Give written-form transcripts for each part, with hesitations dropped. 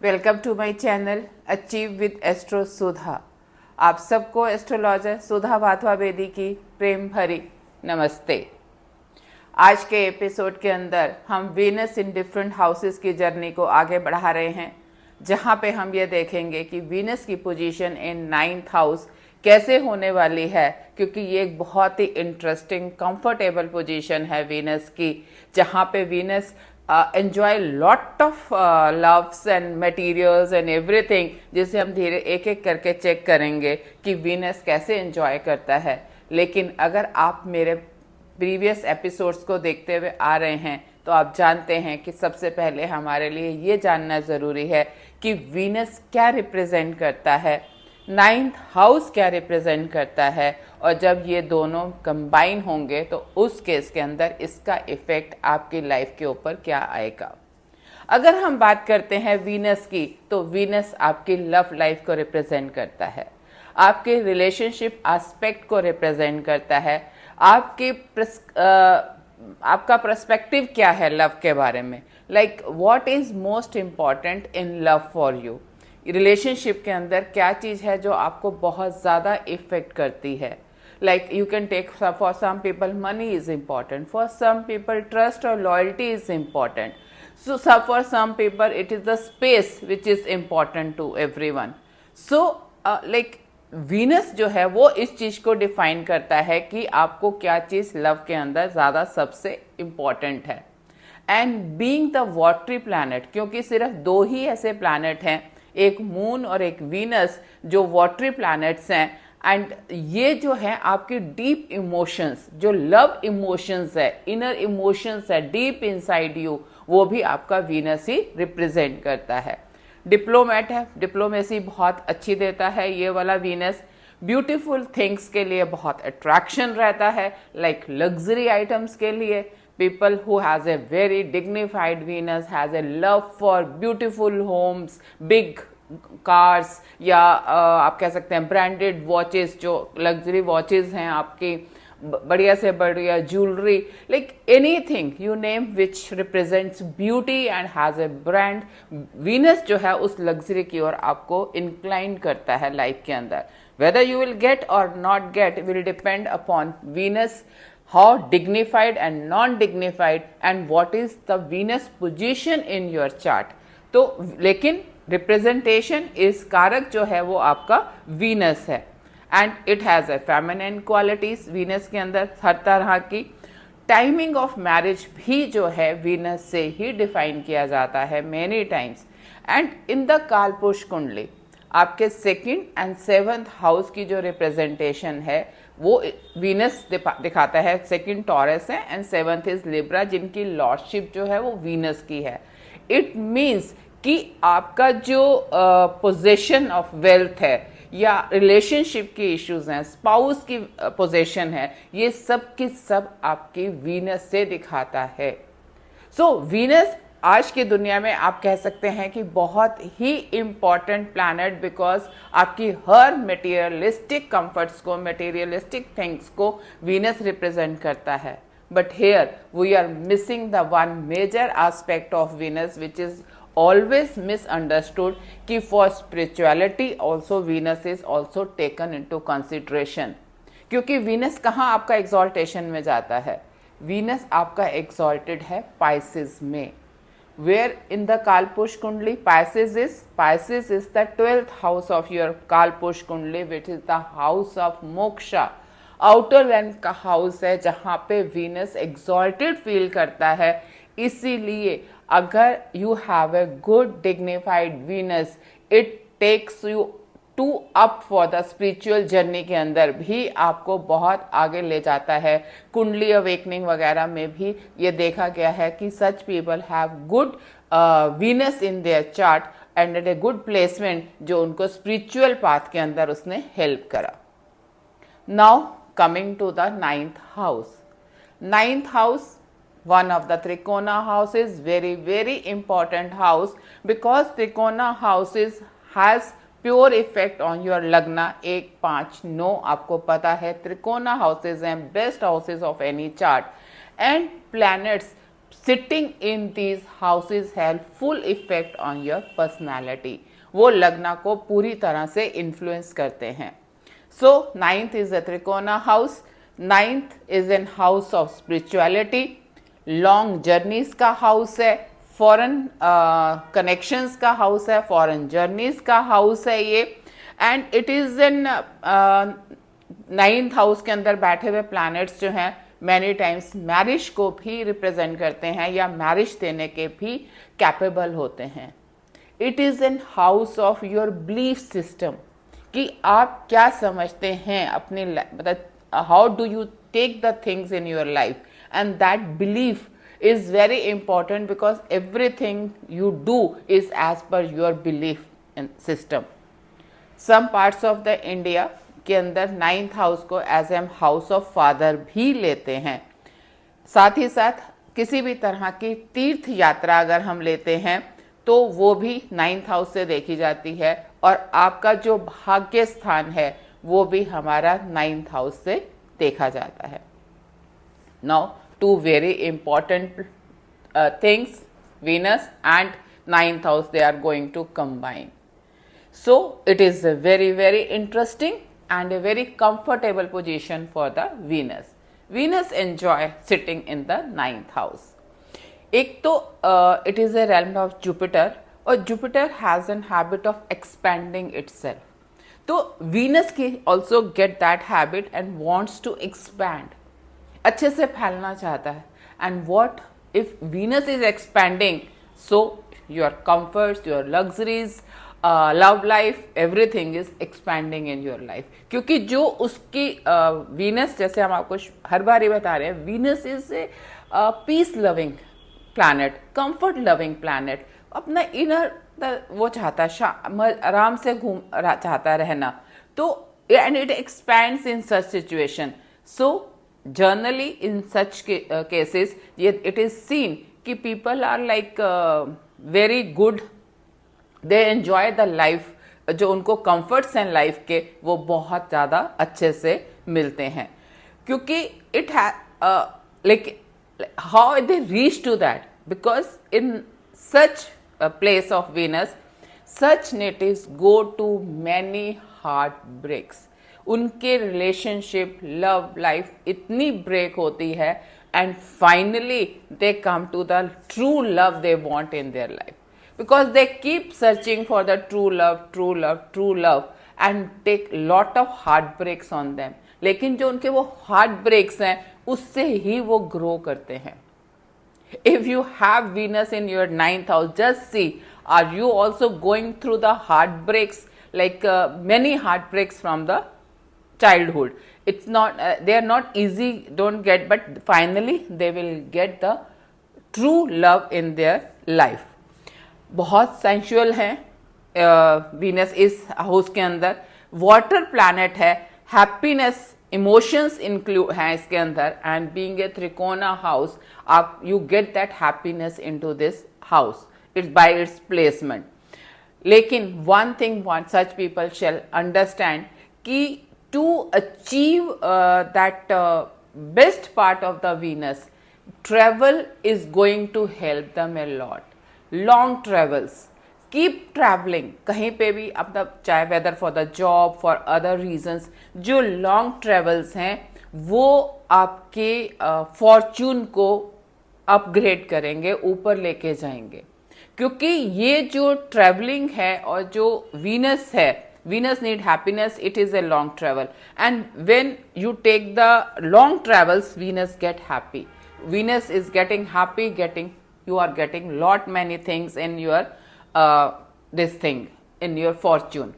Welcome to my channel achieve with astro Sudha. आप सबको astrologer सुधा वाधवा बेदी की प्रेम भरी नमस्ते। आज के एपिसोड के अंदर हम वीनस इन डिफरेंट हाउसेस की जर्नी को आगे बढ़ा रहे हैं, जहां पे हम ये देखेंगे कि वीनस की पोजीशन इन 9th हाउस कैसे होने वाली है, क्योंकि ये एक बहुत ही इंटरेस्टिंग कंफर्टेबल पोजीशन है वीनस की, जहां पे Venus enjoy lot of loves and materials and everything, जिसे हम धीरे एक एक करके चेक करेंगे कि वीनस कैसे एंजॉय करता है। लेकिन अगर आप मेरे प्रीवियस एपिसोड्स को देखते हुए आ रहे हैं तो आप जानते हैं कि सबसे पहले हमारे लिए ये जानना ज़रूरी है कि वीनस क्या रिप्रेजेंट करता है, 9th हाउस क्या रिप्रेजेंट करता है, और जब ये दोनों कंबाइन होंगे तो उस केस के अंदर इसका इफेक्ट आपकी लाइफ के ऊपर क्या आएगा। अगर हम बात करते हैं वीनस की, तो वीनस आपकी लव लाइफ को रिप्रेजेंट करता है, आपके रिलेशनशिप एस्पेक्ट को रिप्रेजेंट करता है, आपका पर्सपेक्टिव क्या है लव के बारे में, like what is most important in love for you. Relationship के अंदर क्या चीज़ है जो आपको बहुत ज़्यादा इफेक्ट करती है। Like you can take for some people money is important, for some people trust और loyalty is important, so for some people it is the space which is important to everyone. So like Venus जो है वो इस चीज़ को define करता है कि आपको क्या चीज़ लव के अंदर ज़्यादा सबसे इम्पॉर्टेंट है। And being the watery planet, क्योंकि सिर्फ दो ही ऐसे प्लैनेट हैं, एक मून और एक वीनस, जो वाटरी प्लैनेट्स हैं, एंड ये जो है आपके डीप इमोशंस, जो लव इमोशंस है, इनर इमोशंस है डीप इनसाइड यू, वो भी आपका वीनस ही रिप्रेजेंट करता है। डिप्लोमेट है, डिप्लोमेसी बहुत अच्छी देता है ये वाला वीनस। ब्यूटीफुल थिंग्स के लिए बहुत अट्रैक्शन रहता है, लाइक लग्जरी आइटम्स के लिए। People who has a very dignified Venus has a love for beautiful homes, big cars, या आप कह सकते हैं ब्रांडेड वॉचेस, जो लग्जरी वॉचेस हैं आपकी, बढ़िया से बढ़िया jewellery, like anything you name which represents beauty and has a brand. Venus जो है उस लग्जरी की ओर आपको इंक्लाइन करता है लाइफ के अंदर। वेदर यू विल गेट और not gate will depend upon Venus, how dignified and non-dignified, and what is the Venus position in your chart। तो लेकिन रिप्रेजेंटेशन इस कारक जो है वो आपका वीनस है, and it has a feminine qualities Venus के अंदर हर तरह की। टाइमिंग ऑफ मैरिज भी जो है वीनस से ही डिफाइन किया जाता है many times. And in the कालपुरुष कुंडली आपके 2nd एंड 7th हाउस की जो रिप्रेजेंटेशन है वो वीनस दिखाता है। 2nd टॉरस है एंड 7th इज लिब्रा, जिनकी लॉर्डशिप जो है वो वीनस की है। इट मीन्स कि आपका जो पोजीशन ऑफ वेल्थ है, या रिलेशनशिप की इश्यूज हैं, स्पाउस की पोजीशन है, ये सब की सब आपकी वीनस से दिखाता है। सो वीनस आज की दुनिया में आप कह सकते हैं कि बहुत ही इम्पॉर्टेंट प्लैनेट, बिकॉज आपकी हर मटेरियलिस्टिक कंफर्ट्स को, मटेरियलिस्टिक थिंग्स को वीनस रिप्रेजेंट करता है। But here we are missing the one major aspect of Venus which is always misunderstood, कि for spirituality also Venus is also taken into consideration. क्योंकि Venus कहाँ आपका exaltation में जाता है? वीनस आपका एक्सॉल्टेड है पाइसेस में, where in the Kalpurush Kundli Pisces is the 12th house of your Kalpurush Kundli, which is the house of moksha, outer land का house है जहाँ पे Venus exalted feel करता है। इसीलिए अगर you have a good dignified Venus, it takes you to up for the spiritual journey के अंदर भी आपको बहुत आगे ले जाता है। कुंडली अवेकनिंग वगैरह में भी ये देखा गया है कि such people have good Venus in their chart and at a good placement, जो उनको स्पिरिचुअल पाथ के अंदर उसने हेल्प करा। Now coming to the 9th house. 9th house, one of the Trikona houses, very important house, because Trikona houses has pure effect on your लग्ना 1, 5, 9। आपको पता है त्रिकोना हाउसेज हैं best houses of any chart, and planets sitting in these houses have full effect on your personality. वो लग्न को पूरी तरह से इन्फ्लुएंस करते हैं. So 9th is a Trikona house. 9th is an house of spirituality. Long journeys का house है, फॉरेन कनेक्शंस का हाउस है, फॉरेन जर्नीज का हाउस है ये. And it is in 9th house के अंदर बैठे हुए प्लैनेट्स जो हैं मैनी टाइम्स मैरिज को भी रिप्रेजेंट करते हैं या मैरिज देने के भी कैपेबल होते हैं. It is an house of your belief system, कि आप क्या समझते हैं अपने, मतलब how do you take the things in your life. And that belief is very important because everything you do is as per your belief system. Some parts of the India के अंदर 9th house को as am house of father भी लेते हैं. साथ ही साथ किसी भी तरह की तीर्थ यात्रा अगर हम लेते हैं तो वो भी 9th हाउस से देखी जाती है, और आपका जो भाग्य स्थान है वो भी हमारा 9th हाउस से देखा जाता है. Now, two very important things, Venus and 9th house, they are going to combine. So, it is a very, very interesting and a very comfortable position for the Venus. Venus enjoy sitting in the 9th house. एक तो it is a realm of Jupiter, और Jupiter has an habit of expanding itself. तो Venus की also get that habit and wants to expand. अच्छे से फैलना चाहता है. And what if Venus is expanding, so your comforts, your luxuries, love life, everything is expanding in your life. क्योंकि जो उसकी वीनस, जैसे हम आपको हर बार ही बता रहे हैं, Venus is a peace loving planet, comfort loving planet. अपना इनर वो चाहता है, आराम से चाहता रहना. तो and it expands in such situation. So generally in such cases it is seen कि people are like very good, they enjoy the life, जो उनको comforts and life के वो बहुत ज़्यादा अच्छे से मिलते हैं. क्योंकि it like how they reach to that, because in such a place of Venus such natives go to many heartbreaks. उनके रिलेशनशिप, लव लाइफ इतनी ब्रेक होती है, and finally they come to the true love they want in their life, because they keep searching for the true love, true love, true love, and take lot of heart breaks on them. लेकिन जो उनके वो heart breaks हैं उससे ही वो grow करते हैं. If you have Venus in your 9th house, just see, are you also going through the heart breaks, like many heartbreaks from the childhood. It's not they are not easy, don't get, but finally they will get the true love in their life. बहुत sensual है Venus इस house के अंदर. Water planet है, happiness, emotions include हैं इसके अंदर, and being a trikona house आप you get that happiness into this house, it's by its placement. लेकिन one thing such people shall understand कि to achieve that best part of the Venus, travel is going to help them a lot. Long travels, keep traveling, कहीं पे भी अपना, चाहे whether for the job, for other reasons, जो long travels हैं वो आपके fortune को upgrade करेंगे, ऊपर लेके जाएंगे. क्योंकि ये जो traveling है और जो Venus है, Venus need happiness, it is a long travel, and when you take the long travels, Venus get happy. Venus is getting happy, you are getting lot many things in your this thing in your fortune,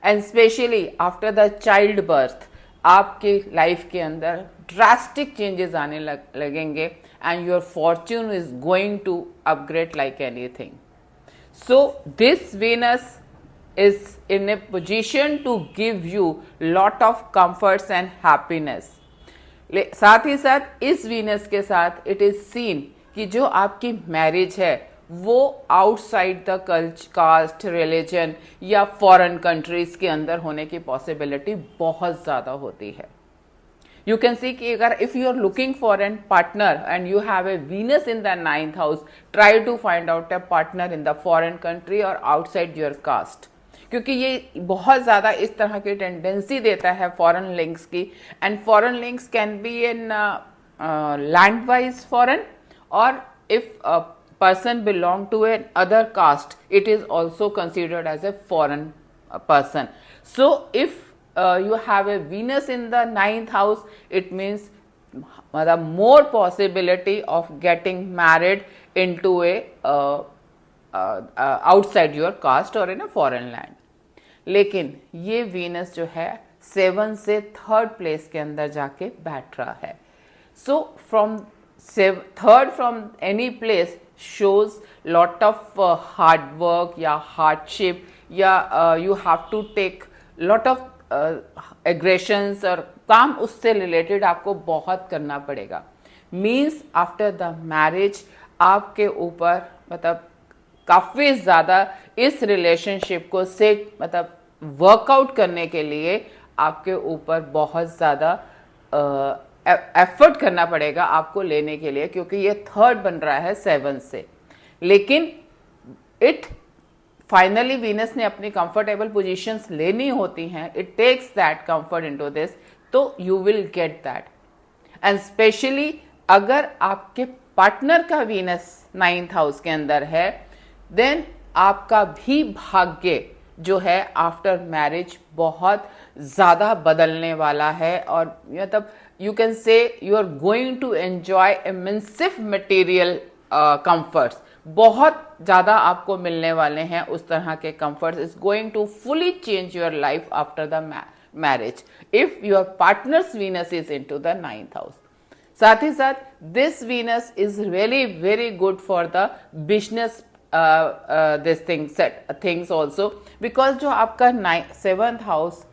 and especially after the childbirth आपके life के अंदर drastic changes आने लगेंगे, and your fortune is going to upgrade like anything. So this Venus is in a position to give you lot of comforts and happiness. साथ ही साथ इस Venus के साथ इट इज सीन कि जो आपकी मैरिज है वो आउटसाइड द कास्ट, रिलीजन या फॉरेन कंट्रीज के अंदर होने की पॉसिबिलिटी बहुत ज़्यादा होती है. You can see कि अगर if you are looking for a partner and you have a Venus in the 9th house, try to find out a partner in the foreign country or outside your caste. क्योंकि ये बहुत ज़्यादा इस तरह की tendency देता है foreign links की, and foreign links can be in land wise foreign, और if person belong to an other caste, it is also considered as a foreign person. So if you have a Venus in the 9th house, it means the more possibility of getting married into a outside your caste or in a foreign land. लेकिन ये Venus जो है 7 से 3rd place के अंदर जाके बैठ रहा है. So from 3rd from any place shows lot of hard work या hardship, या you have to take lot of aggressions, और काम उससे related आपको बहुत करना पड़ेगा. Means after the marriage आपके ऊपर मतलब काफ़ी ज़्यादा इस रिलेशनशिप को सेट मतलब वर्कआउट करने के लिए आपके ऊपर बहुत ज़्यादा एफर्ट करना पड़ेगा आपको लेने के लिए, क्योंकि ये 3rd बन रहा है 7 से. लेकिन इट फाइनली वीनस ने अपनी कंफर्टेबल पोजीशंस लेनी होती हैं, it takes that comfort into this, तो you will get that. And specially अगर आपके पार्टनर का वीनस 9th हाउस के अंदर है, देन आपका भी भाग्य जो है आफ्टर मैरिज बहुत ज़्यादा बदलने वाला है, और मतलब you can say you are going to enjoy immense material comforts. बहुत ज़्यादा आपको मिलने वाले हैं उस तरह के comforts. It's going to fully change your life after the marriage if your partner's Venus is into the 9th house. साथ ही साथ this Venus is really very good for the business this thing set things also, because जो आपका 7th house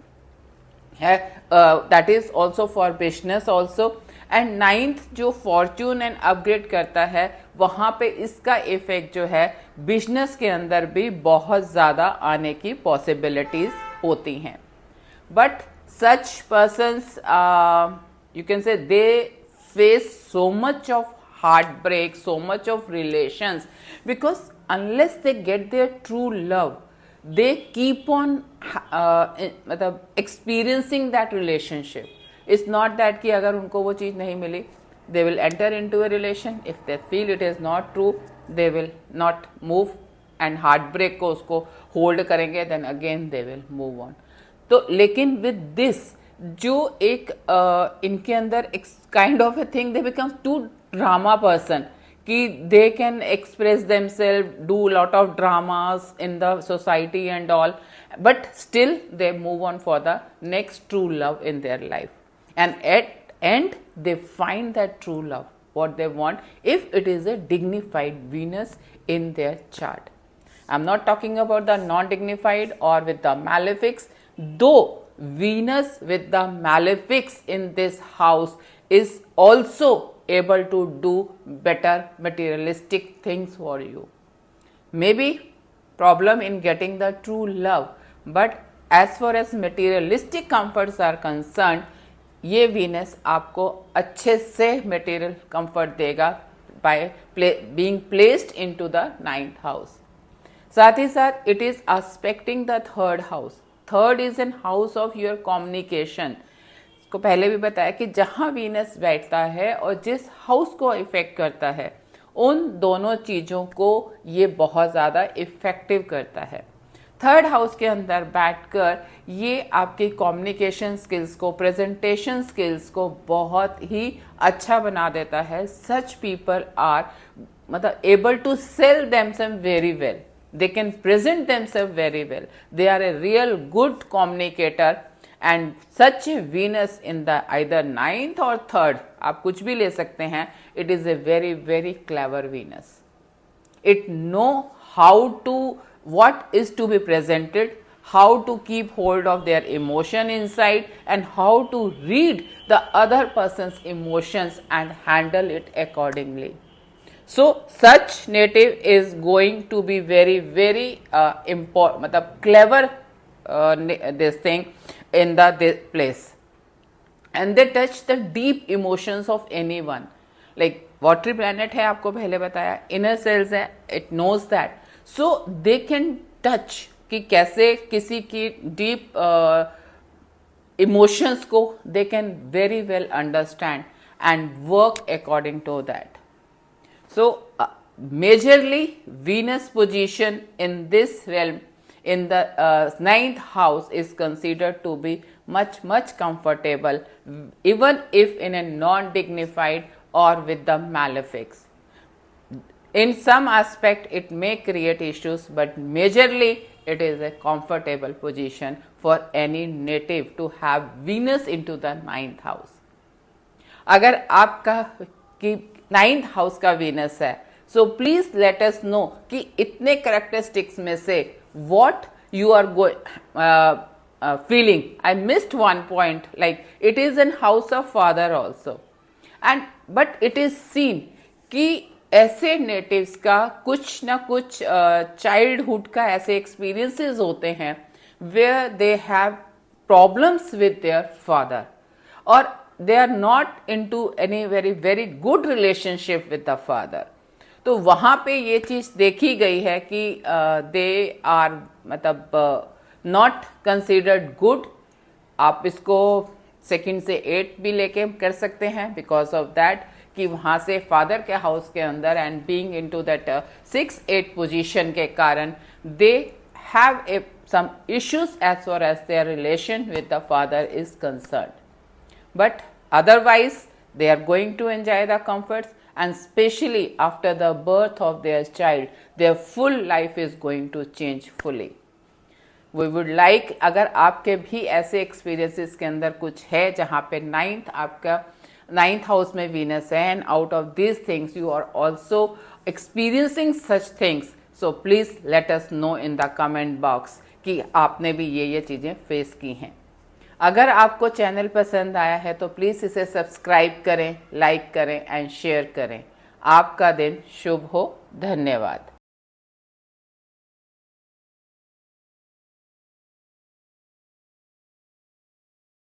है that is also for business also, and 9th जो Fortune and upgrade करता है वहाँ पे इसका इफेक्ट जो है बिजनेस के अंदर भी बहुत ज़्यादा आने की पॉसिबिलिटीज होती हैं. But such persons you can say they face so much of heart break, so much of relations, because unless they get their true love, they keep on मतलब experiencing that relationship. It's not that कि अगर उनको वो चीज़ नहीं मिली, they will enter into a relation. If they feel it is not true, they will not move, and heartbreak को उसको hold करेंगे, then again they will move on. तो लेकिन with this जो एक इनके अंदर kind of a thing, they become too drama person, कि they can express themselves, do lot of dramas in the society and all, but still they move on for the next true love in their life, and at end they find that true love what they want if it is a dignified Venus in their chart. I'm not talking about the non-dignified or with the malefics, though Venus with the malefics in this house is also able to do better materialistic things for you. Maybe problem in getting the true love, but as far as materialistic comforts are concerned, ये Venus आपको अच्छे से material comfort देगा by being placed into the 9th house. साथ ही साथ it is aspecting the 3rd house. 3rd is an house of your communication. को पहले भी बताया कि जहाँ वीनस बैठता है और जिस हाउस को इफेक्ट करता है, उन दोनों चीज़ों को ये बहुत ज़्यादा इफेक्टिव करता है. 3rd हाउस के अंदर बैठकर ये आपकी कम्युनिकेशन स्किल्स को, प्रेजेंटेशन स्किल्स को बहुत ही अच्छा बना देता है. सच पीपल आर मतलब able to sell themselves very well, they can present themselves very well, they are a real good communicator. And such Venus in the either 9th or 3rd, आप कुछ भी ले सकते हैं, it is a very very clever Venus. It know how to, what is to be presented, how to keep hold of their emotion inside, and how to read the other person's emotions and handle it accordingly. So such native is going to be very very important, मतलब clever this thing in the this place. and they touch the deep emotions of anyone. Like watery planet है, आपको पहले बताया, inner cells है, it knows that, so they can touch कि कैसे किसी की deep emotions को they can very well understand and work according to that. So majorly Venus position in this realm in the ninth house is considered to be much comfortable, even if in a non-dignified or with the malefics. In some aspect it may create issues, but majorly it is a comfortable position for any native to have Venus into the ninth house. अगर आपका कि ninth house का Venus है, so please let us know कि इतने characteristics में से what you are feeling. I missed one point, like it is an house of father also, and but it is seen कि ऐसे नेटिव्स का कुछ ना कुछ चाइल्डहुड का ऐसे एक्सपीरियंसेस होते हैं where they have problems with their father, और they are not into any very good relationship with the father. तो वहां पे ये चीज देखी गई है कि दे आर मतलब नॉट कंसिडर्ड गुड. आप इसको सेकंड से 8 भी लेके कर सकते हैं बिकॉज ऑफ दैट कि वहां से फादर के हाउस के अंदर and being into that 6-8 position के कारण they have a some issues as far as their relation with the father is concerned. But otherwise they are going to enjoy the comforts, and especially after the birth of their child their full life is going to change fully. We would like, अगर आपके भी ऐसे experiences के अंदर कुछ है जहाँ पे नाइन्थ हाउस में वीनस है and out of these things you are also experiencing such things, so please let us know in the comment box कि आपने भी ये चीज़ें फेस की हैं. अगर आपको चैनल पसंद आया है तो प्लीज़ इसे सब्सक्राइब करें, लाइक करें एंड शेयर करें. आपका दिन शुभ हो. धन्यवाद.